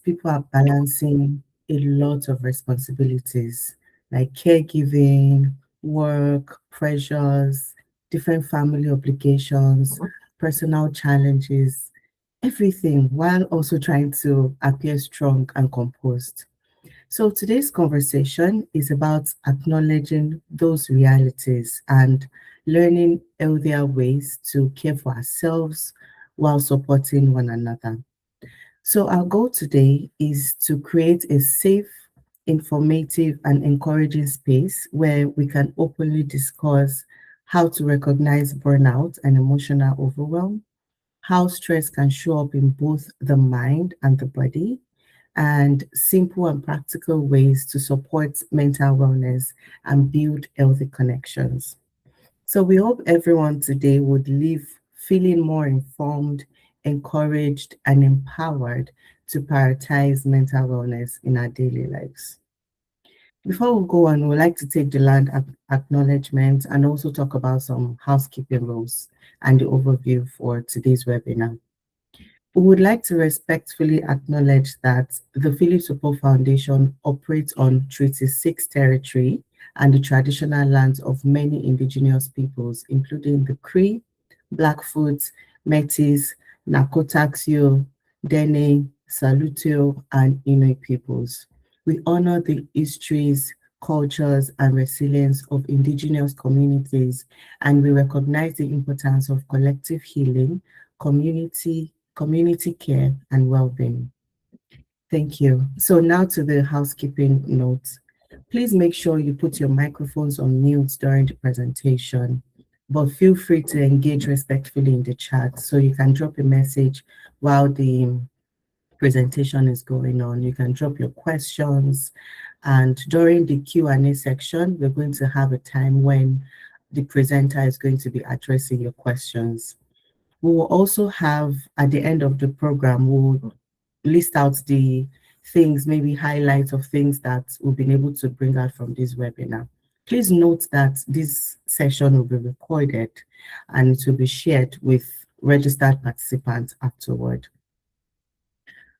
people are balancing a lot of responsibilities like caregiving, work, pressures, different family obligations, personal challenges, everything while also trying to appear strong and composed. So today's conversation is about acknowledging those realities and learning healthier ways to care for ourselves while supporting one another. So our goal today is to create a safe, informative, and encouraging space where we can openly discuss how to recognize burnout and emotional overwhelm, how stress can show up in both the mind and the body, and simple and practical ways to support mental wellness and build healthy connections. So we hope everyone today would leave feeling more informed, encouraged, and empowered to prioritize mental wellness in our daily lives. Before we go on, we'd like to take the land acknowledgement and also talk about some housekeeping rules and the overview for today's webinar. We would like to respectfully acknowledge that the Philip Support Foundation operates on Treaty 6 territory and the traditional lands of many indigenous peoples, including the Cree, Blackfoot, Métis, Nakotaxio, Dene, Salutio, and Inuit peoples. We honor the histories, cultures, and resilience of indigenous communities, and we recognize the importance of collective healing, community care, and well-being. Thank you. So now to the housekeeping notes. Please make sure you put your microphones on mute during the presentation, but feel free to engage respectfully in the chat so you can drop a message while the presentation is going on. You can drop your questions, and during the Q&A section, we're going to have a time when the presenter is going to be addressing your questions. We will also have, at the end of the program, we'll list out the things, maybe highlights of things that we've been able to bring out from this webinar. Please note that this session will be recorded and it will be shared with registered participants afterward.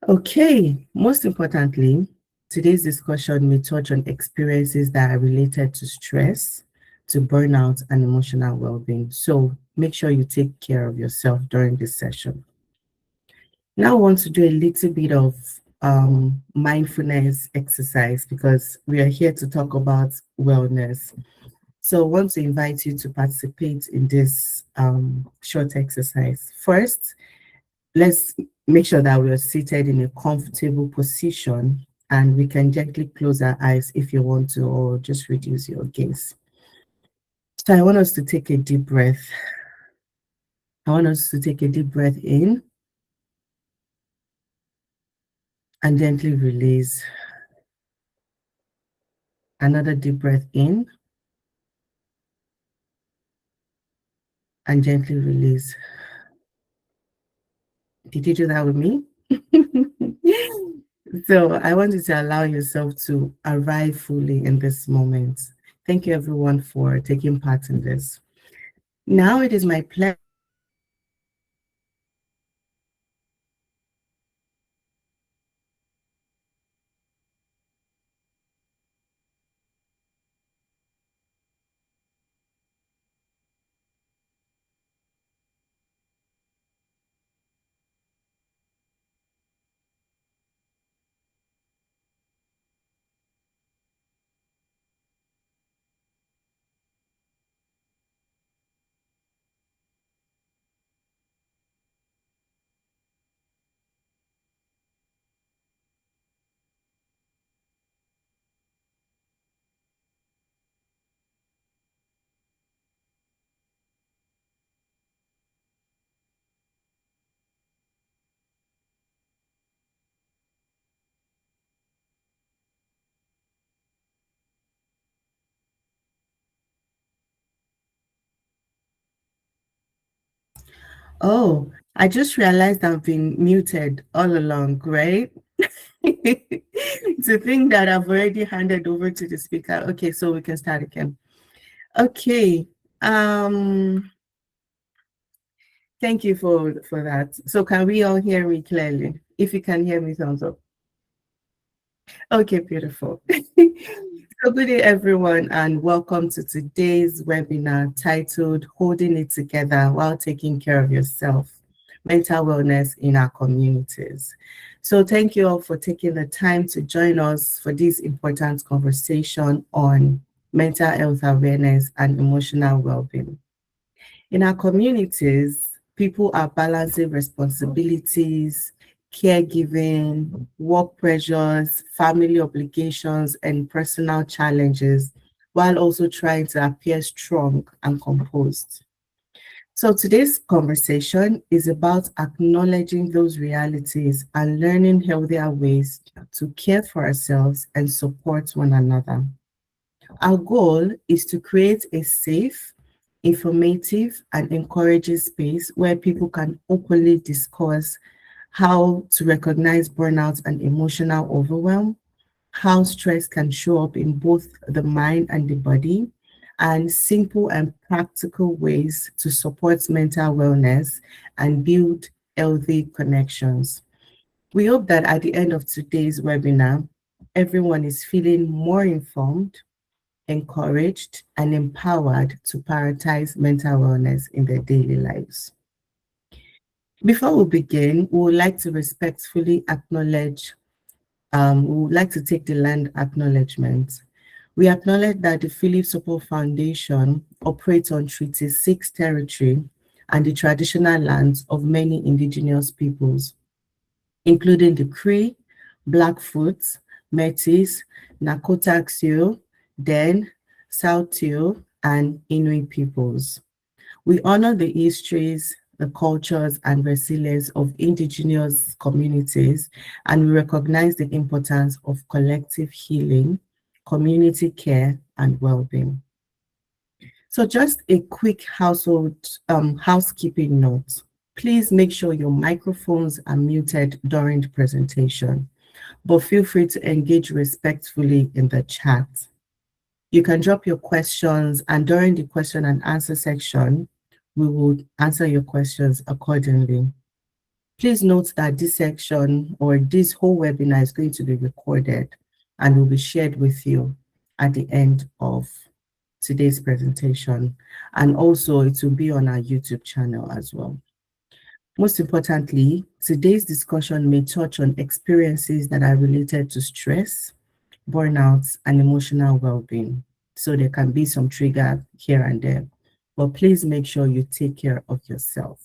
Okay, most importantly, today's discussion may touch on experiences that are related to stress, to burnout, and emotional well-being. So make sure you take care of yourself during this session. Now I want to do a little bit of mindfulness exercise because we are here to talk about wellness. So I want to invite you to participate in this short exercise. First, let's make sure that we are seated in a comfortable position and we can gently close our eyes if you want to, or just reduce your gaze. So I want us to take a deep breath. I want us to take a deep breath in and gently release. Another deep breath in and gently release. Did you do that with me? So I want you to allow yourself to arrive fully in this moment. Thank you everyone for taking part in this. Now it is my pleasure. Oh, I just realized I've been muted all along, right? To think that I've already handed over to the speaker. Okay, so we can start again. Okay. Thank you for that. So can we all hear me clearly? If you can hear me, thumbs up. Okay, beautiful. So good day, everyone, and welcome to today's webinar titled Holding It Together While Taking Care of Yourself, Mental Wellness in Our Communities. So thank you all for taking the time to join us for this important conversation on mental health awareness and emotional well-being. In our communities, people are balancing responsibilities, caregiving, work pressures, family obligations, and personal challenges, while also trying to appear strong and composed. So today's conversation is about acknowledging those realities and learning healthier ways to care for ourselves and support one another. Our goal is to create a safe, informative, and encouraging space where people can openly discuss how to recognize burnout and emotional overwhelm, how stress can show up in both the mind and the body, and simple and practical ways to support mental wellness and build healthy connections. We hope that at the end of today's webinar, everyone is feeling more informed, encouraged, and empowered to prioritize mental wellness in their daily lives. Before we begin, we would like to respectfully acknowledge, we would like to take the land acknowledgement. We acknowledge that the Philip Sopo Foundation operates on Treaty 6 territory and the traditional lands of many indigenous peoples, including the Cree, Blackfoot, Métis, Nakota, Den, South and Inuit peoples. We honor the histories, the cultures, and resilience of indigenous communities, and we recognize the importance of collective healing, community care, and well-being. So just a quick housekeeping note. Please make sure your microphones are muted during the presentation, but feel free to engage respectfully in the chat. You can drop your questions, and during the question and answer section, we will answer your questions accordingly. Please note that this section or this whole webinar is going to be recorded and will be shared with you at the end of today's presentation. And also it will be on our YouTube channel as well. Most importantly, today's discussion may touch on experiences that are related to stress, burnout, and emotional well-being. So there can be some trigger here and there, but please make sure you take care of yourself.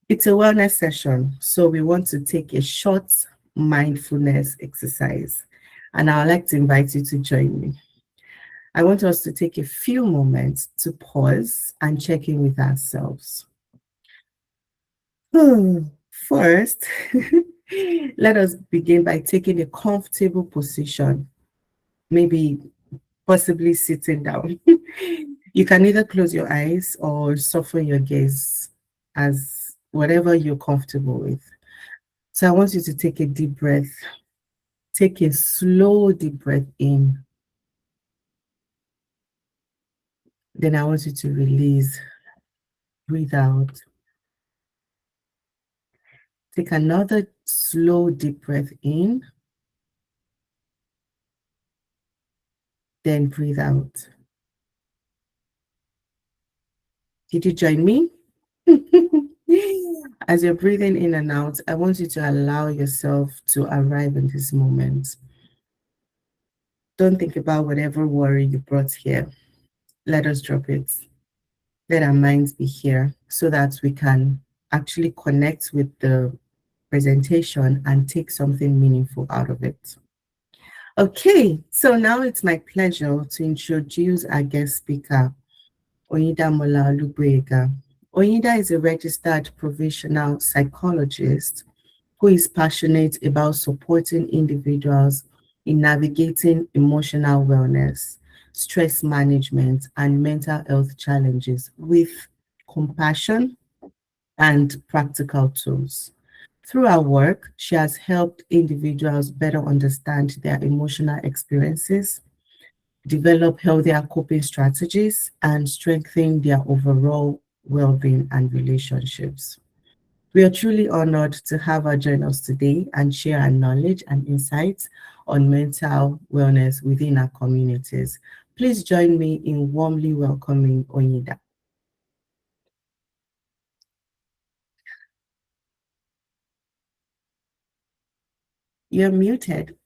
It's a wellness session, so we want to take a short mindfulness exercise, and I'd like to invite you to join me. I want us to take a few moments to pause and check in with ourselves. First, let us begin by taking a comfortable position, maybe possibly sitting down. You can either close your eyes or soften your gaze as whatever you're comfortable with. So I want you to take a deep breath. Take a slow deep breath in. Then I want you to release. Breathe out. Take another slow deep breath in. Then breathe out. Did you join me? As you're breathing in and out, I want you to allow yourself to arrive in this moment. Don't think about whatever worry you brought here. Let us drop it. Let our minds be here so that we can actually connect with the presentation and take something meaningful out of it. Okay, so now it's my pleasure to introduce our guest speaker, Oyinda Olugboyega. Oyinda is a registered provisional psychologist who is passionate about supporting individuals in navigating emotional wellness, stress management, and mental health challenges with compassion and practical tools. Through her work, she has helped individuals better understand their emotional experiences, develop healthier coping strategies, and strengthen their overall well-being and relationships. We are truly honored to have her join us today and share our knowledge and insights on mental wellness within our communities. Please join me in warmly welcoming Oyinda. You're muted.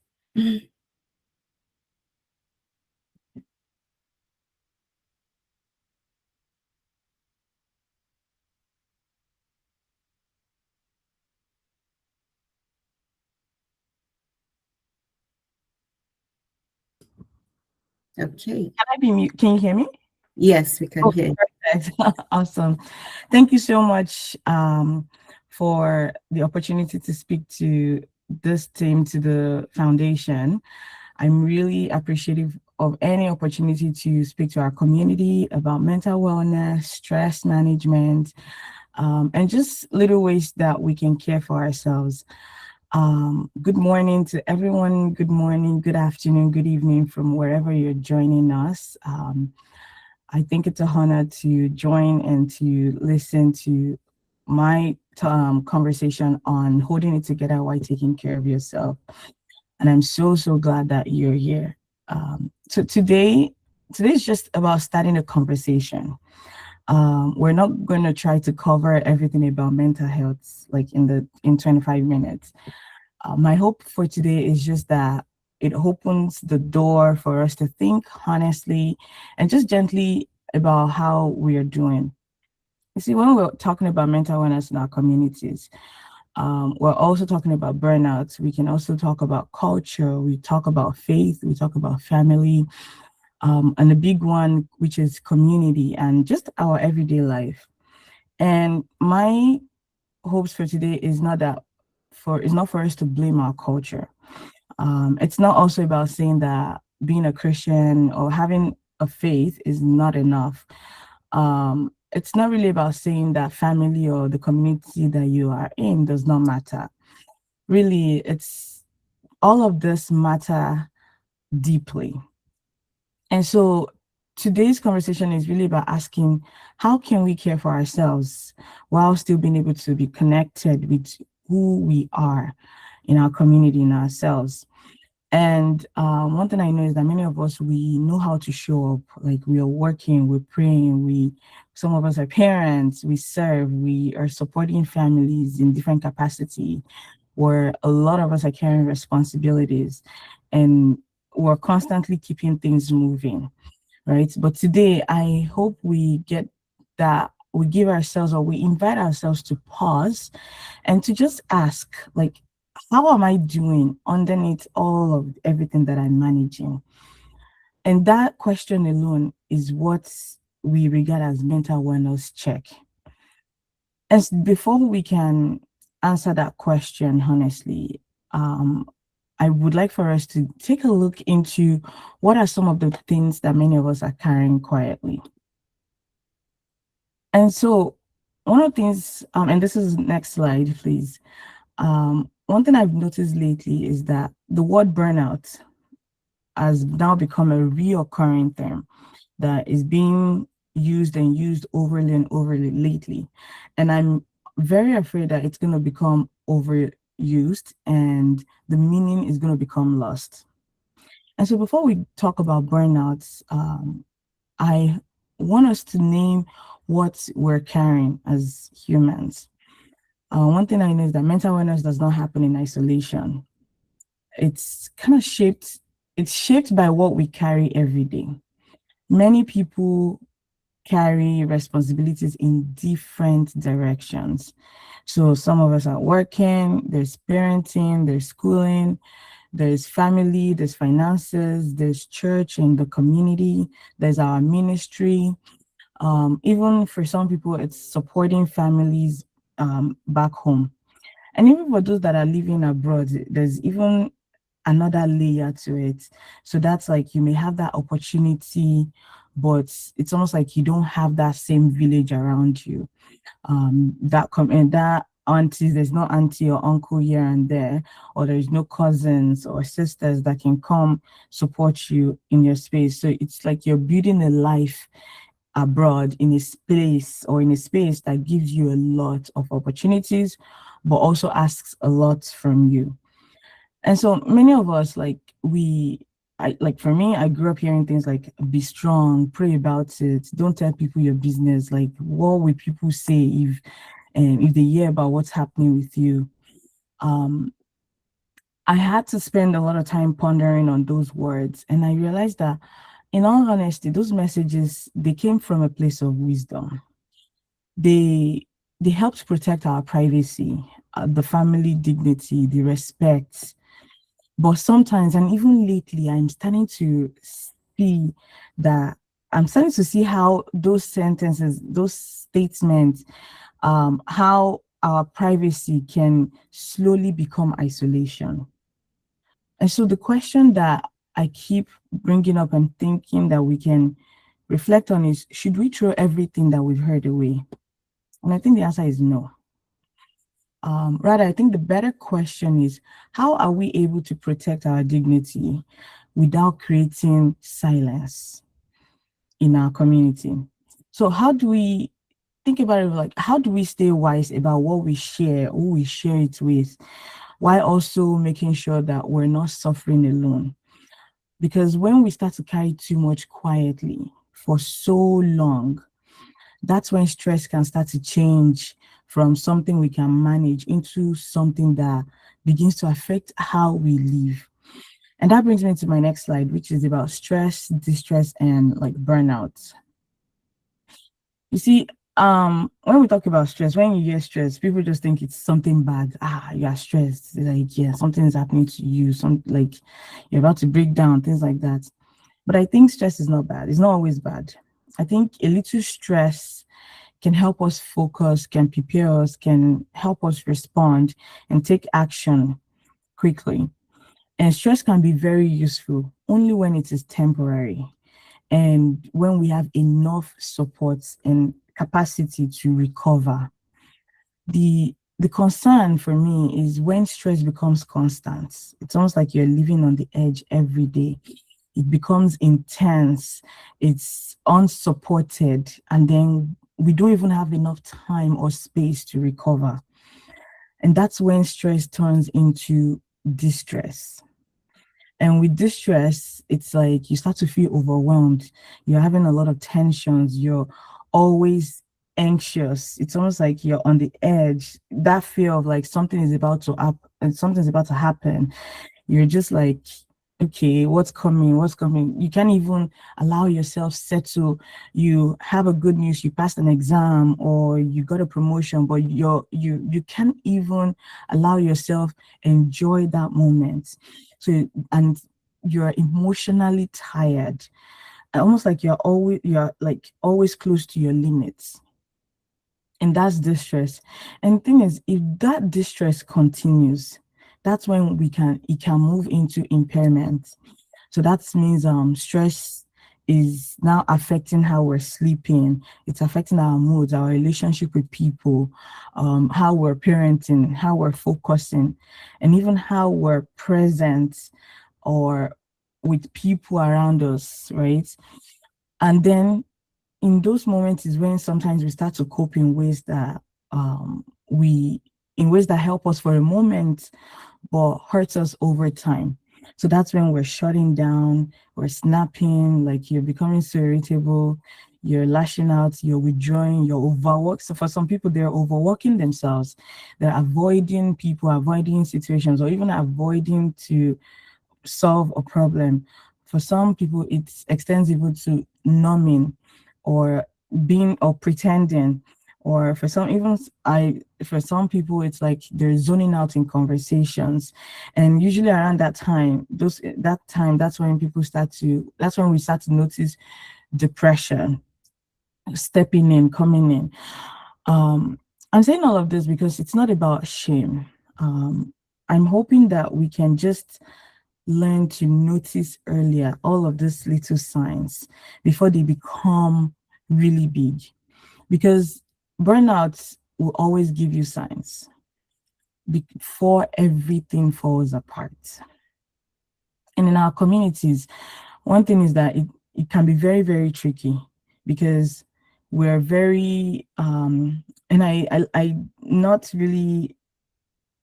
Okay. Can I be mute? Can you hear me? Yes, we can Oh, hear you. perfect. Awesome. Thank you so much for the opportunity to speak to this team, to the foundation. I'm really appreciative of any opportunity to speak to our community about mental wellness, stress management, and just little ways that we can care for ourselves. Good morning to everyone. Good morning, good afternoon, good evening from wherever you're joining us. I think it's a honor to join and to listen to my conversation on holding it together while taking care of yourself. And I'm so glad that you're here. So today's just about starting a conversation. We're not going to try to cover everything about mental health like in 25 minutes. My hope for today is just that it opens the door for us to think honestly and just gently about how we are doing. You see, when we're talking about mental wellness in our communities, we're also talking about burnout. We can also talk about culture. We talk about faith. We talk about family. And the big one, which is community and just our everyday life. And my hopes for today is not for us to blame our culture. It's not also about saying that being a Christian or having a faith is not enough. It's not really about saying that family or the community that you are in does not matter. Really, it's all of this matter deeply. And so today's conversation is really about asking how can we care for ourselves while still being able to be connected with who we are in our community, in ourselves. And one thing I know is that many of us, we know how to show up. Like we are working, we're praying, some of us are parents, we serve, we are supporting families in different capacity, where a lot of us are carrying responsibilities and we're constantly keeping things moving, right? But today, I hope we get that we give ourselves or we invite ourselves to pause and to just ask, like, how am I doing underneath all of everything that I'm managing? And that question alone is what we regard as mental wellness check. And before we can answer that question honestly, um, I would like for us to take a look into what are some of the things that many of us are carrying quietly. And so, one of the things, and this is next slide, please. One thing I've noticed lately is that the word burnout has now become a reoccurring term that is being used and used overly and overly lately. And I'm very afraid that it's going to become overused and the meaning is going to become lost. And so before we talk about burnouts, I want us to name what we're carrying as humans. One thing I know is that mental wellness does not happen in isolation. It's kind of it's shaped by what we carry every day. Many people carry responsibilities in different directions. So some of us are working, there's parenting, there's schooling, there's family, there's finances, there's church and the community, there's our ministry. Even for some people, it's supporting families back home. And even for those that are living abroad, there's even another layer to it. So that's like you may have that opportunity, but it's almost like you don't have that same village around you. And that aunties, there's no auntie or uncle here and there, or there's no cousins or sisters that can come support you in your space. So it's like you're building a life abroad in a place or in a space that gives you a lot of opportunities, but also asks a lot from you. And so many of us, like for me, I grew up hearing things like be strong, pray about it, don't tell people your business. Like, what will people say if they hear about what's happening with you? Um, I had to spend a lot of time pondering on those words, and I realized that, in all honesty, those messages, they came from a place of wisdom. They they helped protect our privacy, the family dignity, the respect. But sometimes, and even lately, see that I'm starting to see how those sentences, those statements, how our privacy can slowly become isolation. And so the question that I keep bringing up and thinking that we can reflect on is, should we throw everything that we've heard away? And I think the answer is no. Rather, I think the better question is, how are we able to protect our dignity without creating silence in our community? So how do we think about it? Like, how do we stay wise about what we share, who we share it with, while also making sure that we're not suffering alone? Because when we start to carry too much quietly for so long, that's when stress can start to change from something we can manage into something that begins to affect how we live. And that brings me to my next slide, which is about stress, distress, and like burnout. You see, when we talk about stress, when you hear stress, people just think it's something bad. Ah, you are stressed. Like, yeah, something is happening to you. Some like you're about to break down, things like that. But I think stress is not bad. It's not always bad. I think a little stress can help us focus, can prepare us, can help us respond and take action quickly. And stress can be very useful only when it is temporary and when we have enough support and capacity to recover. The concern for me is when stress becomes constant. It's almost like you're living on the edge every day. It becomes intense, it's unsupported, and then we don't even have enough time or space to recover. And that's when stress turns into distress. And with distress, it's like you start to feel overwhelmed. You're having a lot of tensions. You're always anxious. It's almost like you're on the edge. That fear of like something is about to up and something's about to happen. You're just like, okay, what's coming? What's coming? You can't even allow yourself settle. You have a good news, you passed an exam or you got a promotion, but you can't even allow yourself enjoy that moment. So and you're emotionally tired. Almost like you're like always close to your limits. And that's distress. And the thing is, if that distress continues, that's when it can move into impairment. So that means stress is now affecting how we're sleeping. It's affecting our moods, our relationship with people, how we're parenting, how we're focusing, and even how we're present or with people around us, right? And then in those moments is when sometimes we start to cope in ways that we in ways that help us for a moment but hurts us over time. So that's when we're shutting down, we're snapping, like you're becoming so irritable, you're lashing out, you're withdrawing, you're overworked. So for some people, they're overworking themselves, they're avoiding people, avoiding situations, or even avoiding to solve a problem. For some people, it extends even to numbing or being or pretending. Or for some, even for some people, it's like they're zoning out in conversations. And usually around that's when that's when we start to notice depression stepping in, coming in. I'm saying all of this because it's not about shame. I'm hoping that we can just learn to notice earlier all of these little signs before they become really big. Because burnout will always give you signs before everything falls apart. And in our communities, one thing is that it can be very, very tricky because we're very and I not really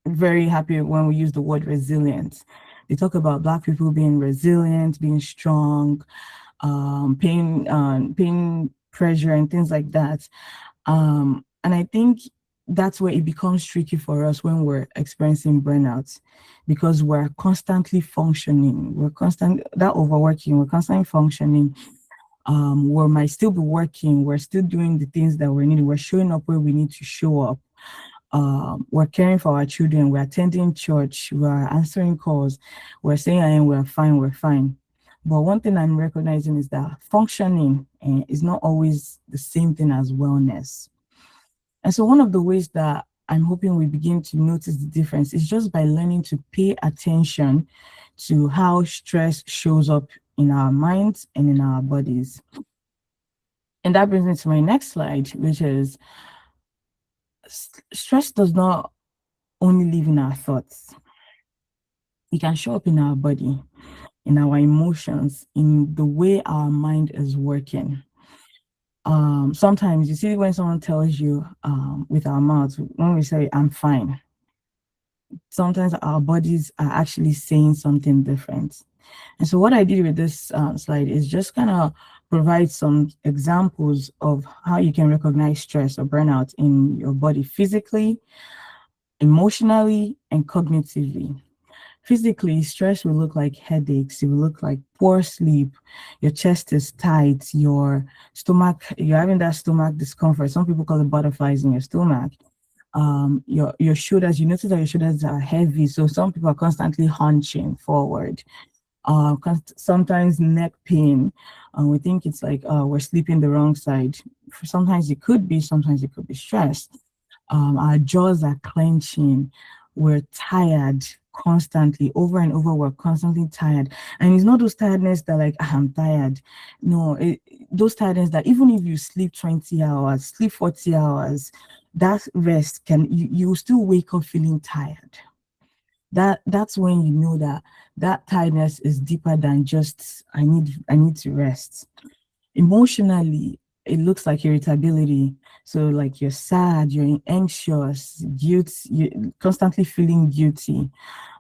very happy when we use the word resilience. They talk about Black people being resilient, being strong, pain pressure and things like that. And I think that's where it becomes tricky for us when we're experiencing burnout, because we're constantly functioning, that overworking, we're constantly functioning. We might still be working, we're still doing the things that we're needing, we're showing up where we need to show up. We're caring for our children, we're attending church, we're answering calls, we're saying, I am, we're fine, we're fine. But one thing I'm recognizing is that functioning is not always the same thing as wellness. And so one of the ways that I'm hoping we begin to notice the difference is just by learning to pay attention to how stress shows up in our minds and in our bodies. And that brings me to my next slide, which is stress does not only live in our thoughts. It can show up in our body, in our emotions, in the way our mind is working. Sometimes you see when someone tells you with our mouths, when we say, I'm fine, sometimes our bodies are actually saying something different. And so what I did with this slide is just kind of provide some examples of how you can recognize stress or burnout in your body physically, emotionally, and cognitively. Physically, stress will look like headaches, it will look like poor sleep, your chest is tight, your stomach, you're having that stomach discomfort. Some people call it butterflies in your stomach. Your shoulders, you notice that your shoulders are heavy, so some people are constantly hunching forward. Sometimes neck pain. We think it's like we're sleeping the wrong side. Sometimes it could be stress. Our jaws are clenching. We're tired constantly, over and over. We're constantly tired, and it's not those tiredness that like I'm tired. No, those tiredness that even if you sleep 20 hours, sleep 40 hours, that rest you still wake up feeling tired. That's when you know that tiredness is deeper than just I need to rest. Emotionally, it looks like irritability. So like you're sad, you're anxious, guilt, you're constantly feeling guilty.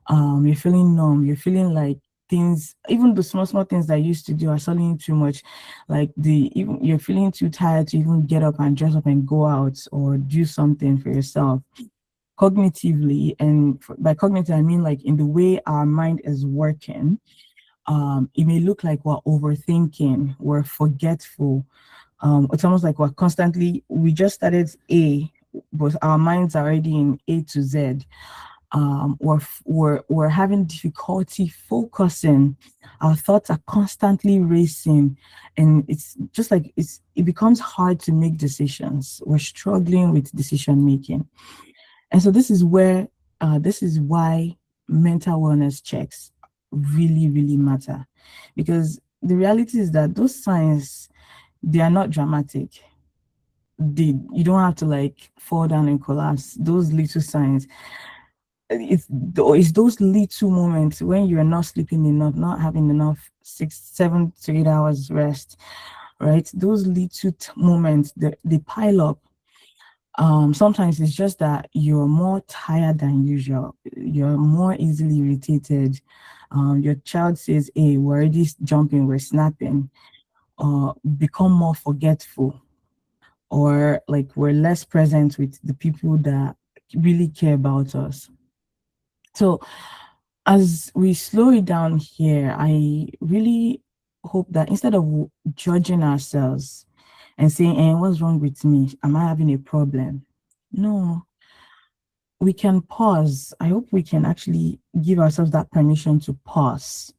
You're feeling numb, you're feeling like things, even the small things that you used to do are suddenly too much. Like even you're feeling too tired to even get up and dress up and go out or do something for yourself. Cognitively, and by cognitive I mean like in the way our mind is working, it may look like we're overthinking, we're forgetful. It's almost like we just started A, but our minds are already in A to Z. We're having difficulty focusing. Our thoughts are constantly racing, and it's just like it becomes hard to make decisions. We're struggling with decision making. And so this is why mental wellness checks really, really matter. Because the reality is that those signs, they are not dramatic. You don't have to like fall down and collapse. Those little signs, it's those little moments when you're not sleeping enough, not having enough 7 to 8 hours rest, right? Those little moments, they pile up. Sometimes it's just that you're more tired than usual. You're more easily irritated. Your child says, hey, we're already jumping, we're snapping, or become more forgetful, or like we're less present with the people that really care about us. So as we slow it down here, I really hope that instead of judging ourselves and saying, what's wrong with me? Am I having a problem? No, we can pause. I hope we can actually give ourselves that permission to pause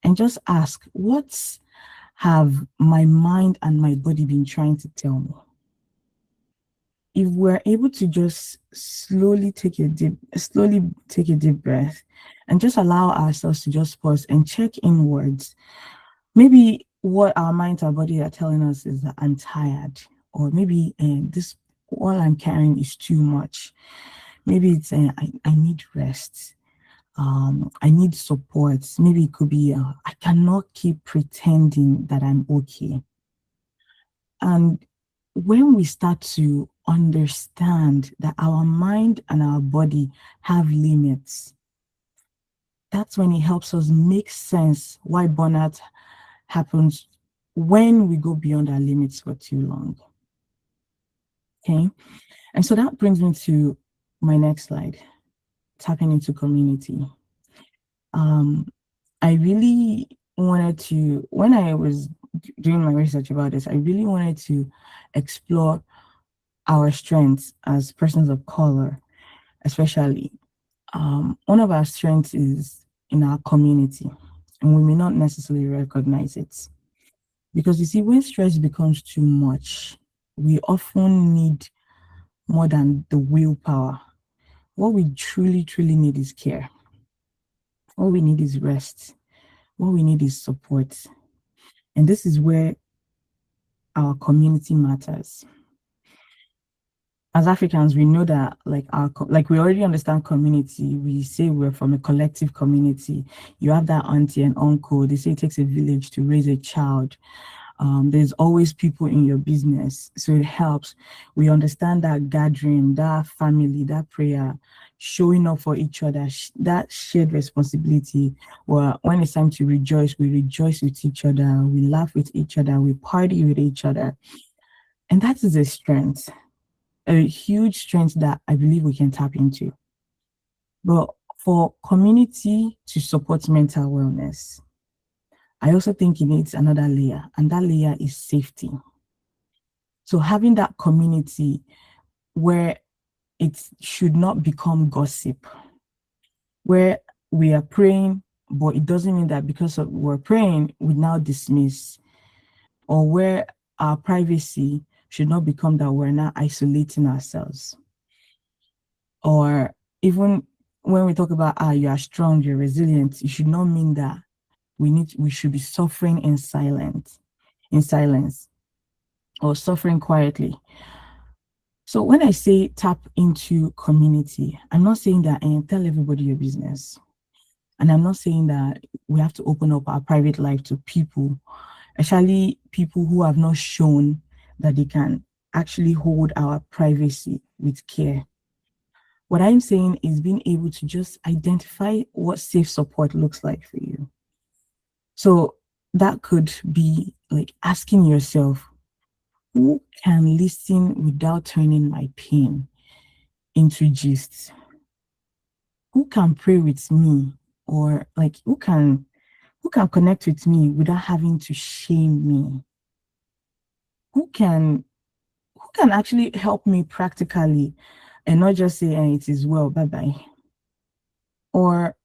and just ask, what have my mind and my body been trying to tell me? If we're able to just slowly take a deep breath and just allow ourselves to just pause and check inwards, maybe what our mind, our body are telling us is that I'm tired, or maybe this all I'm carrying is too much. Maybe it's I need rest. I need support. Maybe it could be I cannot keep pretending that I'm okay. And when we start to understand that our mind and our body have limits, that's when it helps us make sense why burnout happens when we go beyond our limits for too long. Okay. And so that brings me to my next slide, tapping into community. I really wanted to, when I was doing my research about this, I really wanted to explore our strengths as persons of color, especially. One of our strengths is in our community, and we may not necessarily recognize it. Because you see, when stress becomes too much, we often need more than the willpower. What we truly, truly need is care. What we need is rest. What we need is support. And this is where our community matters. As Africans, we know that like we already understand community. We say we're from a collective community. You have that auntie and uncle. They say it takes a village to raise a child. There's always people in your business, so it helps. We understand that gathering, that family, that prayer, showing up for each other, that shared responsibility. Well, when it's time to rejoice, we rejoice with each other, we laugh with each other, we party with each other. And that is a strength, a huge strength that I believe we can tap into. But for community to support mental wellness, I also think it needs another layer, and that layer is safety. So having that community where it should not become gossip, where we are praying, but it doesn't mean that because we're praying, we now dismiss, or where our privacy should not become that we're now isolating ourselves. Or even when we talk about, you are strong, you're resilient, it should not mean that we should be suffering in silence, or suffering quietly. So when I say tap into community, I'm not saying that and tell everybody your business. And I'm not saying that we have to open up our private life to people, especially people who have not shown that they can actually hold our privacy with care. What I'm saying is being able to just identify what safe support looks like for you. So that could be like asking yourself, who can listen without turning my pain into gist? Who can pray with me, or like who can connect with me without having to shame me? Who can actually help me practically and not just say, it is well, bye-bye? Or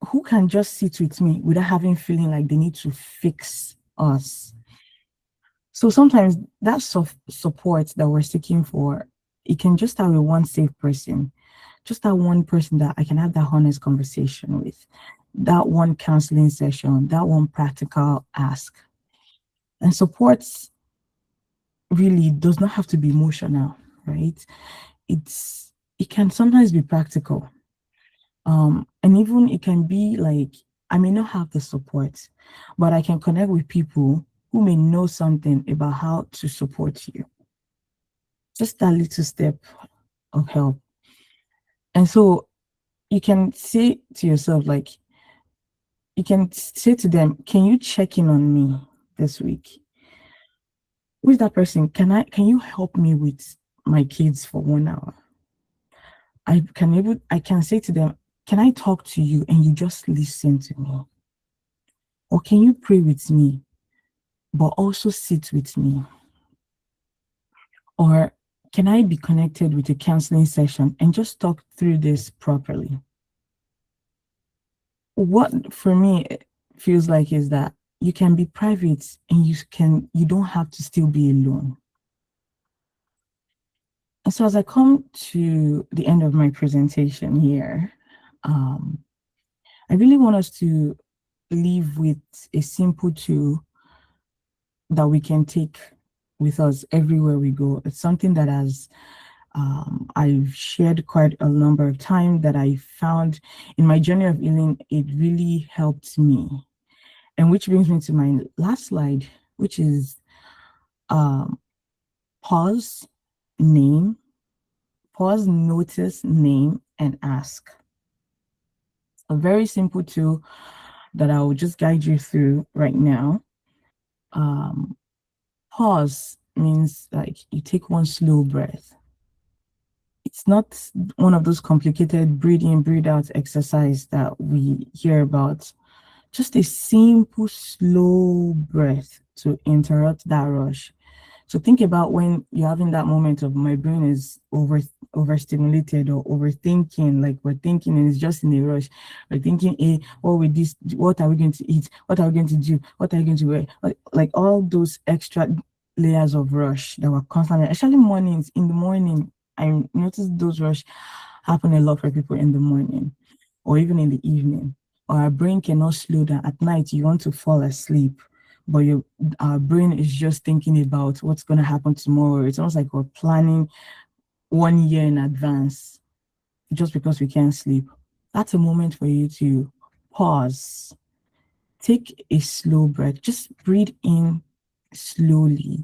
who can just sit with me without having feeling like they need to fix us? So sometimes that support that we're seeking for, it can just have a one safe person, just that one person that I can have that honest conversation with, that one counseling session, that one practical ask. And support really does not have to be emotional, right? It can sometimes be practical. And even it can be like, I may not have the support, but I can connect with people who may know something about how to support you. Just that little step of help. And so you can say to yourself, like, you can say to them, can you check in on me this week? Who's that person? Can you help me with my kids for 1 hour? I can say to them, can I talk to you and you just listen to me? Or can you pray with me, but also sit with me? Or can I be connected with a counseling session and just talk through this properly? What for me feels like is that you can be private and you don't have to still be alone. And so as I come to the end of my presentation here, I really want us to leave with a simple tool that we can take with us everywhere we go. It's something that I've shared quite a number of times, that I found in my journey of healing, it really helped me. And which brings me to my last slide, which is Um, pause, name, pause, notice, name, and ask. A very simple tool that I will just guide you through right now. Um, pause means like you take one slow breath. It's not one of those complicated breathe in, breathe out exercise that we hear about. Just a simple, slow breath to interrupt that rush. So think about when you're having that moment of my brain is overstimulated or overthinking, like we're thinking and it's just in a rush. We're thinking, hey, what with this, what are we going to eat? What are we going to do? What are we going to wear? Like all those extra layers of rush that were constantly, especially mornings, in the morning. I noticed those rush happen a lot for people in the morning or even in the evening. Or our brain cannot slow down. At night, you want to fall asleep, but our brain is just thinking about what's going to happen tomorrow. It's almost like we're planning 1 year in advance just because we can't sleep. That's a moment for you to pause, take a slow breath, just breathe in slowly.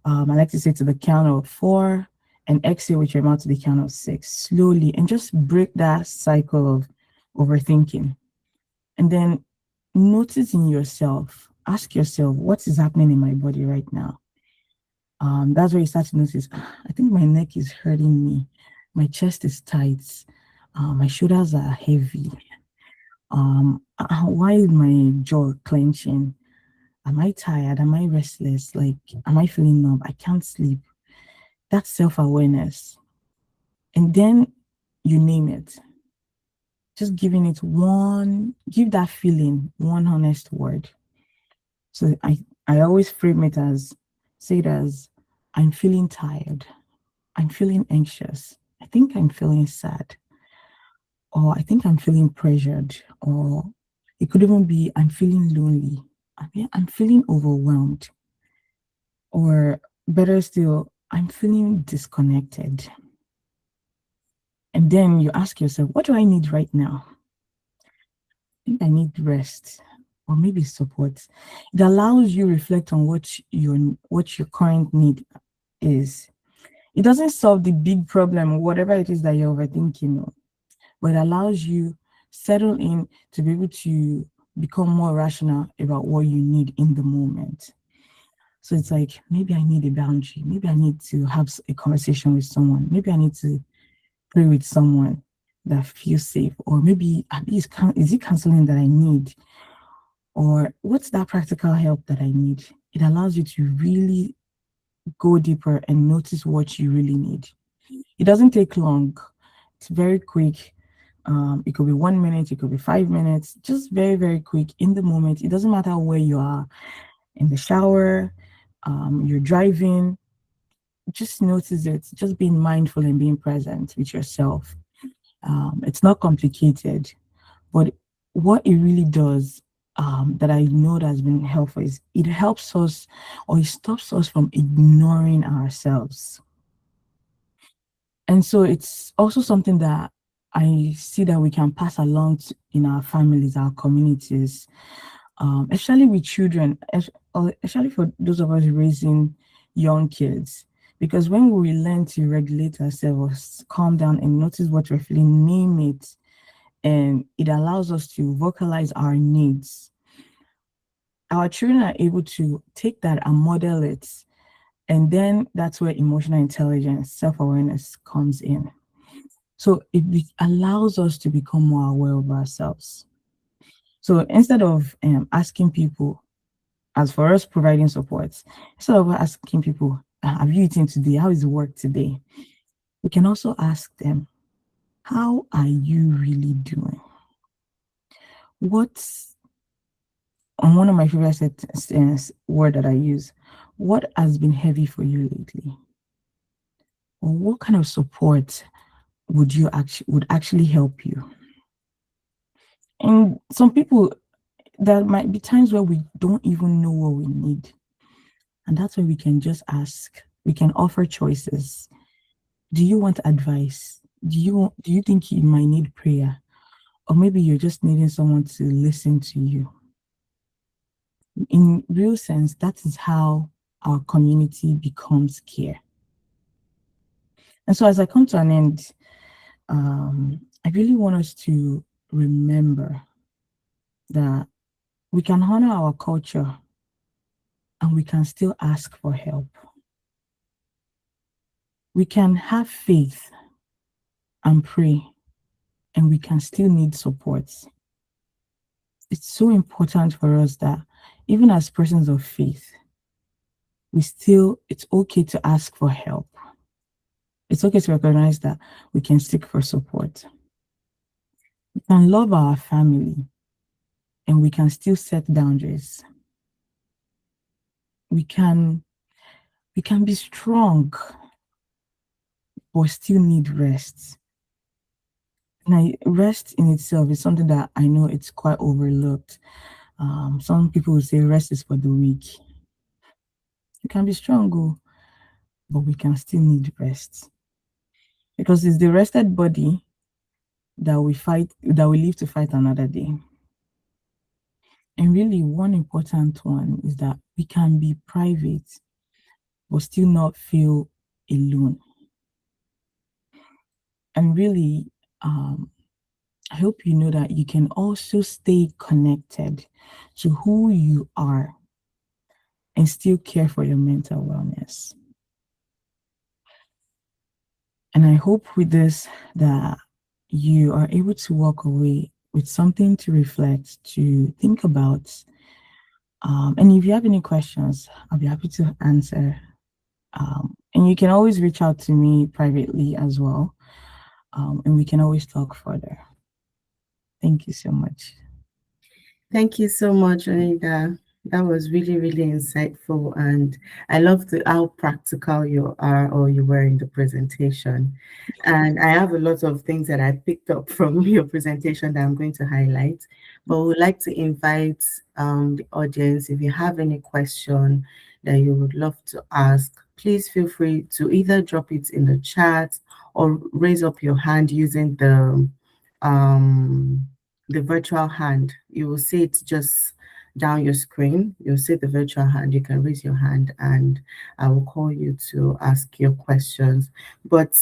I like to say to the count of 4 and exhale with your mouth to the count of 6 slowly, and just break that cycle of overthinking. And then notice in yourself, ask yourself, what is happening in my body right now? That's where you start to notice, I think my neck is hurting me. My chest is tight. My shoulders are heavy. Why is my jaw clenching? Am I tired? Am I restless? Like, am I feeling numb? I can't sleep. That's self-awareness. And then you name it. Just giving it give that feeling one honest word. So I always frame it as, say it as, I'm feeling tired. I'm feeling anxious. I think I'm feeling sad. Or I think I'm feeling pressured. Or it could even be, I'm feeling lonely. I'm feeling overwhelmed. Or better still, I'm feeling disconnected. And then you ask yourself, what do I need right now? I think I need rest or maybe support. It allows you reflect on what your current need is. It doesn't solve the big problem, whatever it is that you're overthinking, but it allows you settle in to be able to become more rational about what you need in the moment. So it's like, maybe I need a boundary. Maybe I need to have a conversation with someone. Maybe I need to pray with someone that feels safe. Or maybe at least, is it counseling that I need? Or what's that practical help that I need? It allows you to really go deeper and notice what you really need. It doesn't take long. It's very quick. It could be 1 minute, it could be 5 minutes, just very, very quick in the moment. It doesn't matter where you are, in the shower, you're driving, just notice it, just being mindful and being present with yourself. It's not complicated, but what it really does, that I know that has been helpful, is it helps us, or it stops us from ignoring ourselves. And so it's also something that I see that we can pass along in our families, our communities, especially with children, especially for those of us raising young kids. Because when we learn to regulate ourselves, calm down and notice what we're feeling, name it, and it allows us to vocalize our needs, our children are able to take that and model it. And then that's where emotional intelligence, self-awareness comes in. So it allows us to become more aware of ourselves. So instead of asking people, as for us providing support, instead of asking people, have you eaten today? How is work today? We can also ask them, how are you really doing? What's, on one of my favorite word that I use, what has been heavy for you lately? Or what kind of support would actually help you? And some people, there might be times where we don't even know what we need. And that's where we can just ask, we can offer choices. Do you want advice? Do you think you might need prayer? Or maybe you're just needing someone to listen to you. In real sense, that is how our community becomes care. And so as I come to an end, I really want us to remember that we can honor our culture and we can still ask for help. We can have faith and pray, and we can still need support. It's so important for us that even as persons of faith, it's okay to ask for help. It's okay to recognize that we can seek for support. We can love our family and we can still set boundaries. We can be strong but still need rest. Now, rest in itself is something that I know it's quite overlooked. Some people will say rest is for the weak. You can be strong, but we can still need rest. Because it's the rested body that we live to fight another day. And really, one important one is that we can be private, but still not feel alone. And really, I hope you know that you can also stay connected to who you are and still care for your mental wellness. And I hope with this that you are able to walk away with something to reflect, to think about. And if you have any questions, I'll be happy to answer. And you can always reach out to me privately as well. And we can always talk further. Thank you so much. Thank you so much, Oyinda. That was really, really insightful. And I love how practical you are or you were in the presentation. And I have a lot of things that I picked up from your presentation that I'm going to highlight. But we would like to invite the audience, if you have any question that you would love to ask, please feel free to either drop it in the chat or raise up your hand using the virtual hand. You will see it just down your screen. You'll see the virtual hand. You can raise your hand and I will call you to ask your questions. But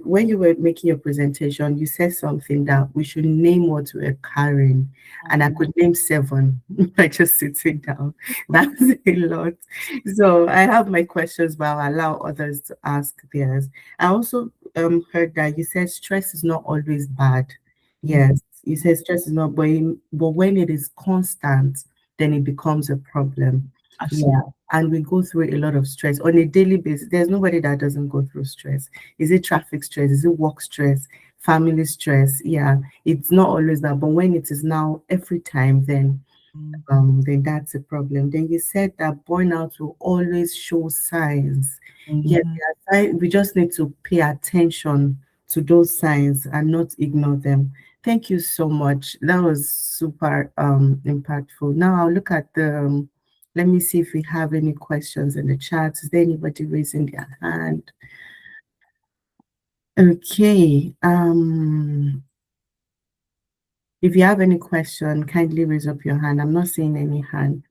when you were making your presentation, you said something that we should name what we're carrying. And I could name 7 by just sitting down. That's a lot. So I have my questions, but I'll allow others to ask theirs. I also heard that you said stress is not always bad. Yes, you said stress is not, but when it is constant, then it becomes a problem. Absolutely. Yeah, and we go through a lot of stress on a daily basis. There's nobody that doesn't go through stress. Is it traffic stress? Is it work stress? Family stress? Yeah, it's not always that, but when it is now every time, then that's a problem. Then you said that burnout will always show signs. Yeah, we just need to pay attention to those signs and not ignore them. Thank you so much. That was super impactful. Now I'll look at let me see if we have any questions in the chat. Is there anybody raising their hand? Okay. If you have any question, kindly raise up your hand. I'm not seeing any hand.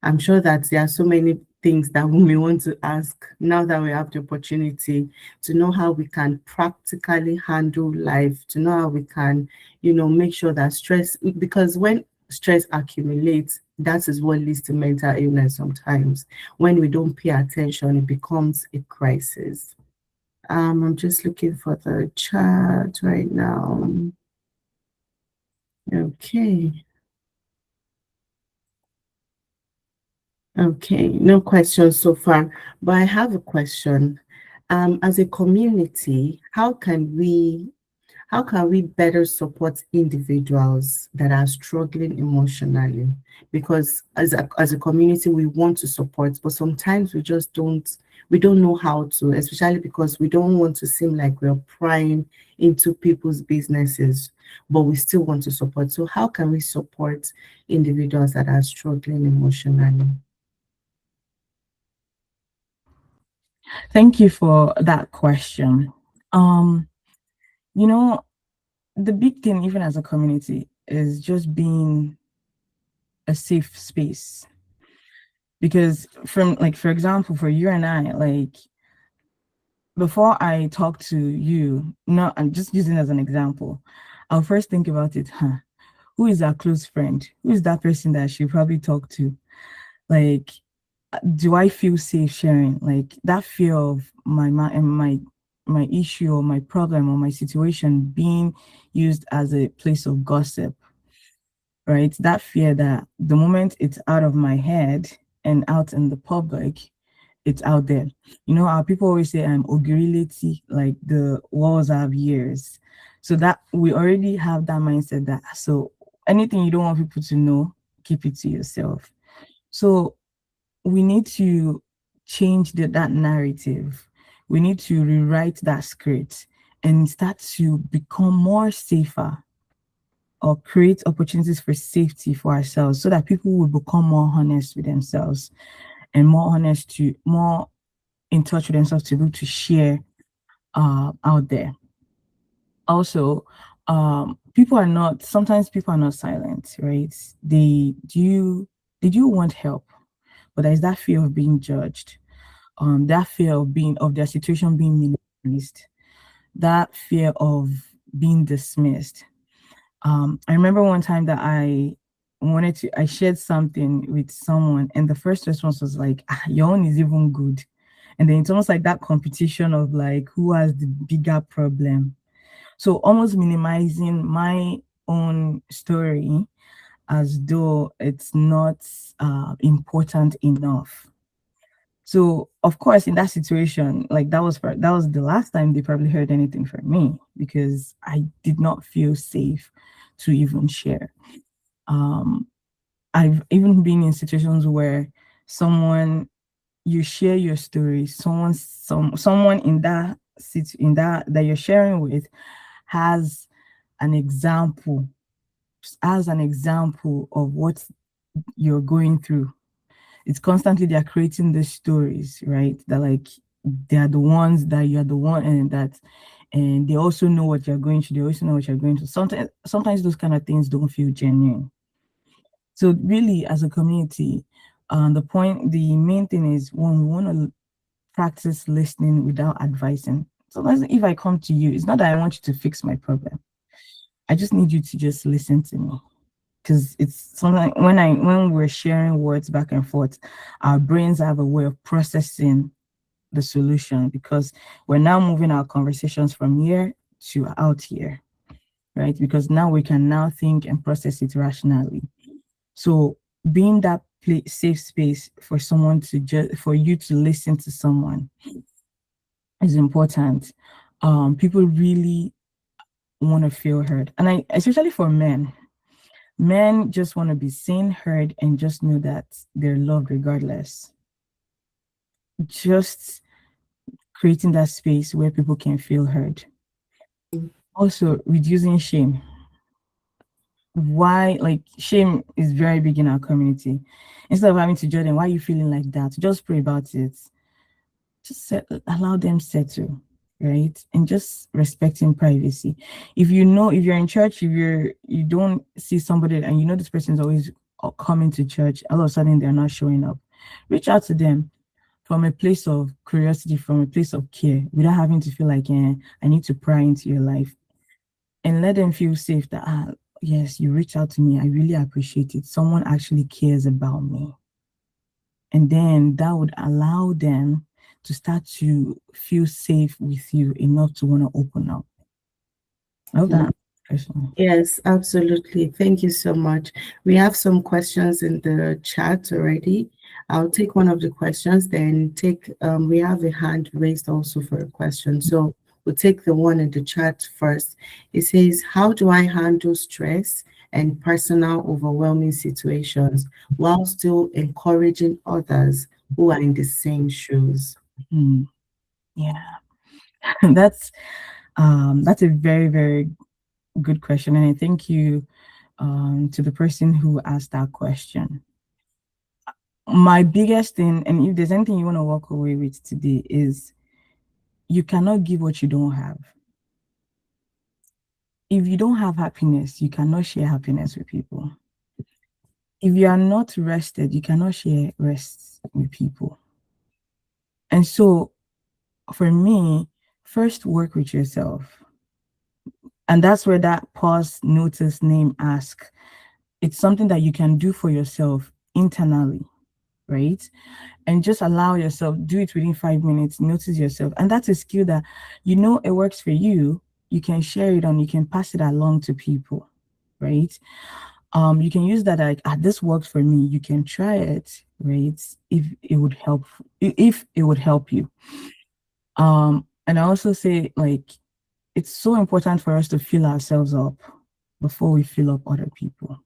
I'm sure that there are so many things that we may want to ask now that we have the opportunity to know how we can practically handle life, to know how we can, make sure that stress, because when stress accumulates, that is what leads to mental illness sometimes. When we don't pay attention, it becomes a crisis. I'm just looking for the chat right now. Okay. Okay, no questions so far, but I have a question. As a community, how can we better support individuals that are struggling emotionally? Because as a community, we want to support, but sometimes we don't know how to, especially because we don't want to seem like we're prying into people's businesses, but we still want to support. So how can we support individuals that are struggling emotionally? Thank you for that question. You know, the big thing, even as a community, is just being a safe space. Because from like, for example, for you and I, like before I talk to you, no, I'm just using as an example, I'll first think about it, who is our close friend? Who is that person that I should probably talk to? Like, do I feel safe sharing? Like that fear of my issue or my problem or my situation being used as a place of gossip, right? That fear that the moment it's out of my head and out in the public, it's out there. You know how people always say I'm ogirility, like the walls have ears. So that we already have that mindset that so anything you don't want people to know, keep it to yourself. So we need to change that narrative. We need to rewrite that script and start to become more safer or create opportunities for safety for ourselves so that people will become more honest with themselves and more in touch with themselves to be able to share out there. Also, sometimes people are not silent, right? They do want help, but there's that fear of being judged, that fear of their situation being minimized, that fear of being dismissed. I remember one time that I shared something with someone, and the first response was like, your own is even good. And then it's almost like that competition of like who has the bigger problem. So almost minimizing my own story as though it's not important enough. So of course, in that situation, like that was the last time they probably heard anything from me because I did not feel safe to even share. Um, I've even been in situations where someone you share your story, someone in that you're sharing with has an example an example of what you're going through. It's constantly they're creating these stories, right? That like they are the ones that you're the one and they also know what you're going through. They also know what you're going through. Sometimes those kind of things don't feel genuine. So really, as a community, the main thing is one, we want to practice listening without advising. Sometimes if I come to you, it's not that I want you to fix my problem. I just need you to just listen to me. Because it's something when we're sharing words back and forth, our brains have a way of processing the solution because we're now moving our conversations from here to out here, right? Because now we can now think and process it rationally. So being that safe space for someone to for you to listen to someone is important. People really want to feel heard, and especially for men just want to be seen, heard, and just know that they're loved regardless. Just creating that space where people can feel heard. Also, reducing shame. Why, like, shame is very big in our community. Instead of having to judge them, why are you feeling like that? Just pray about it. Allow them settle, right? And just respecting privacy. If you're in church, you don't see somebody and you know this person is always coming to church, all of a sudden they're not showing up, reach out to them from a place of curiosity, from a place of care, without having to feel like I need to pry into your life, and let them feel safe that yes, you reach out to me, I really appreciate it, someone actually cares about me. And then that would allow them to start to feel safe with you enough to want to open up. I hope that question. Yes, absolutely. Thank you so much. We have some questions in the chat already. I'll take one of the questions, then we have a hand raised also for a question. So we'll take the one in the chat first. It says, how do I handle stress and personal overwhelming situations while still encouraging others who are in the same shoes? Yeah, that's a very, very good question. And I thank you to the person who asked that question. My biggest thing, and if there's anything you want to walk away with today, is you cannot give what you don't have. If you don't have happiness, you cannot share happiness with people. If you are not rested, you cannot share rest with people. And so for me, first work with yourself. And that's where that pause, notice, name, ask. It's something that you can do for yourself internally, right? And just allow yourself, do it within 5 minutes, notice yourself. And that's a skill that you know it works for you. You can share it on, you can pass it along to people, right? You can use that like, this works for me. You can try it, right? If it would help, if it would help you. And I also say like it's so important for us to fill ourselves up before we fill up other people.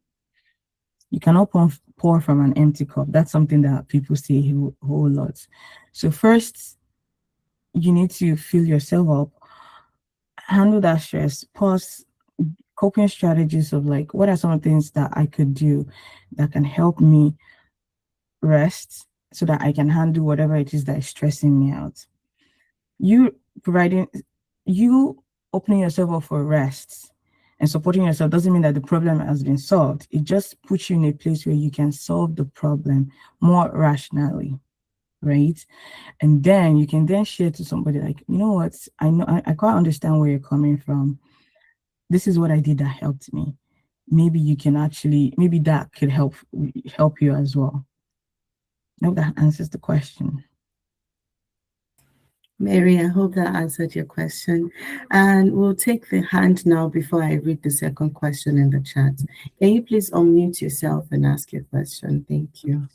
You cannot pour from an empty cup. That's something that people say a whole lot. So first, you need to fill yourself up, handle that stress, pause, coping strategies of like, what are some of the things that I could do that can help me rest so that I can handle whatever it is that is stressing me out. You providing, you opening yourself up for rest and supporting yourself doesn't mean that the problem has been solved. It just puts you in a place where you can solve the problem more rationally, right? And then you can then share to somebody like, you know what, I know I quite understand where you're coming from. This is what I did that helped me. Maybe you can actually, maybe that could help you as well. I hope that answers the question. Mary, I hope that answered your question. And we'll take the hand now before I read the second question in the chat. Can you please unmute yourself and ask your question? Thank you.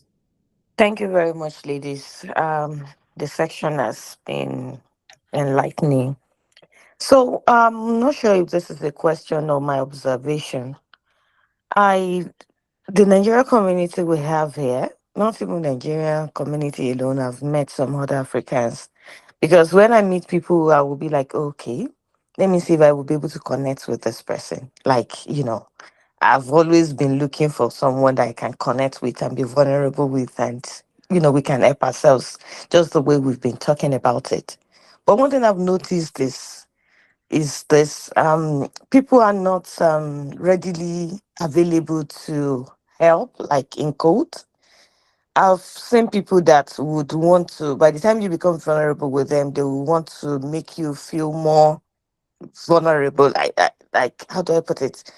Thank you very much, ladies. The section has been enlightening. So I'm not sure if this is a question or my observation. I the Nigerian community we have here, not even Nigerian community alone, I've met some other Africans. Because when I meet people, I will be like, okay, let me see if I will be able to connect with this person. Like, I've always been looking for someone that I can connect with and be vulnerable with, and we can help ourselves just the way we've been talking about it. But one thing I've noticed is this people are not readily available to help, like in code. I've seen people that would want to, by the time you become vulnerable with them, they will want to make you feel more vulnerable. Like, how do I put it?